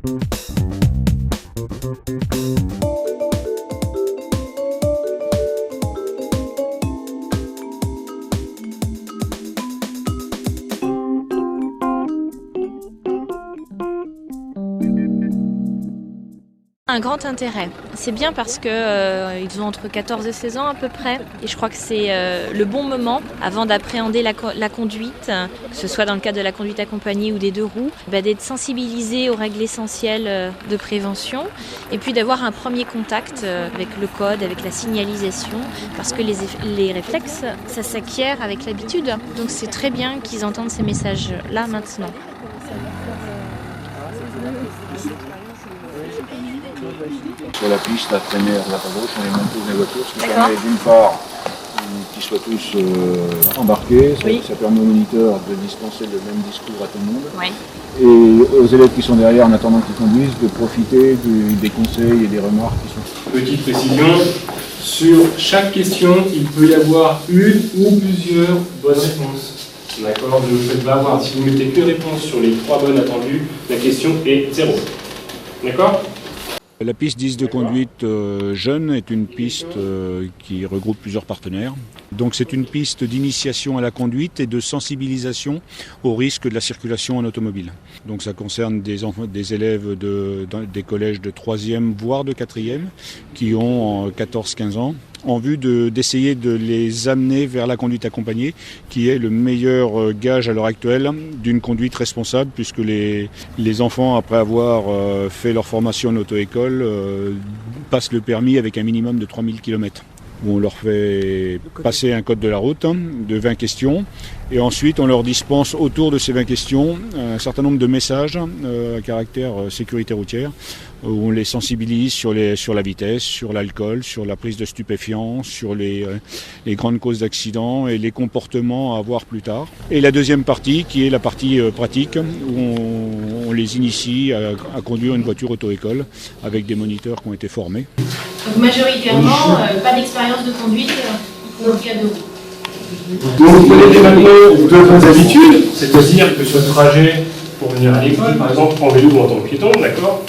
Un grand intérêt. C'est bien parce qu'ils ont entre 14 et 16 ans à peu près. Et je crois que c'est le bon moment avant d'appréhender la conduite, que ce soit dans le cadre de la conduite accompagnée ou des deux roues, d'être sensibilisé aux règles essentielles de prévention et puis d'avoir un premier contact avec le code, avec la signalisation, parce que les réflexes, ça s'acquiert avec l'habitude. Donc c'est très bien qu'ils entendent ces messages-là maintenant. Sur la piste, à traîner à droite à gauche, on les monte tous les voitures, ce qui permet d'une part qu'ils soient tous embarqués, ça permet aux moniteurs de dispenser le même discours à tout le monde, et aux élèves qui sont derrière en attendant qu'ils conduisent, de profiter des conseils et des remarques qui sont... Petite précision, sur chaque question, il peut y avoir une ou plusieurs bonnes réponses. D'accord, ne vous faites pas avoir. Si vous mettez qu'une réponse sur les 3 bonnes attendues, la question est 0. D'accord ? La piste 10 de conduite jeune est une piste qui regroupe plusieurs partenaires. Donc c'est une piste d'initiation à la conduite et de sensibilisation au risque de la circulation en automobile. Donc ça concerne des élèves des collèges de 3e voire de 4e qui ont 14-15 ans, en vue d'essayer de les amener vers la conduite accompagnée, qui est le meilleur gage à l'heure actuelle d'une conduite responsable, puisque les enfants, après avoir fait leur formation en auto-école, passent le permis avec un minimum de 3000 km. Où on leur fait passer un code de la route de 20 questions et ensuite on leur dispense autour de ces 20 questions un certain nombre de messages à caractère sécurité routière où on les sensibilise sur la vitesse, sur l'alcool, sur la prise de stupéfiants, sur les grandes causes d'accidents et les comportements à avoir plus tard. Et la deuxième partie qui est la partie pratique où on les initie à conduire une voiture auto-école avec des moniteurs qui ont été formés. Donc majoritairement, pas d'expérience de conduite dans le cas de roue. Donc vous connaissez maintenant de bonnes habitudes, c'est-à-dire que ce trajet pour venir à l'école, par exemple en vélo ou en tant que piéton, d'accord,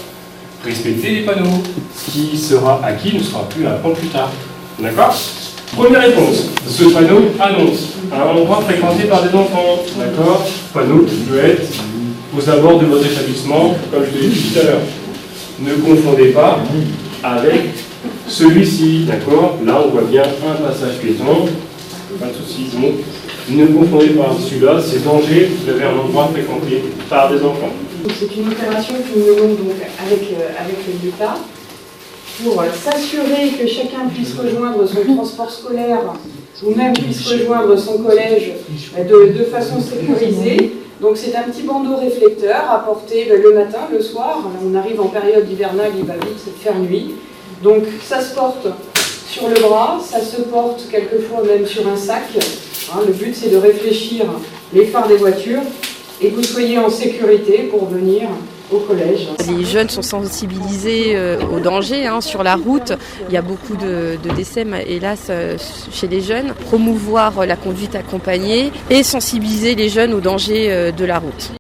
respectez les panneaux. Ce qui sera acquis ne sera plus à apprendre plus tard. D'accord ? Première réponse, ce panneau annonce un endroit fréquenté par des enfants. D'accord ? Panneau qui peut être aux abords de votre établissement, comme je l'ai dit tout à l'heure. Ne confondez pas avec celui-ci, d'accord? Là, on voit bien un passage piéton, pas de souci. Donc, ne confondez pas celui-là, c'est danger, vous avez un endroit fréquenté par des enfants. C'est une opération que nous menons donc avec l'État pour s'assurer que chacun puisse rejoindre son transport scolaire ou même puisse rejoindre son collège de façon sécurisée. Donc c'est un petit bandeau réflecteur à porter le matin, le soir. On arrive en période hivernale, il va vite faire nuit. Donc ça se porte sur le bras, ça se porte quelquefois même sur un sac. Le but c'est de réfléchir les phares des voitures et que vous soyez en sécurité pour venir au collège. Les jeunes sont sensibilisés au danger sur la route. Il y a beaucoup de décès, hélas, chez les jeunes. Promouvoir la conduite accompagnée et sensibiliser les jeunes au danger de la route.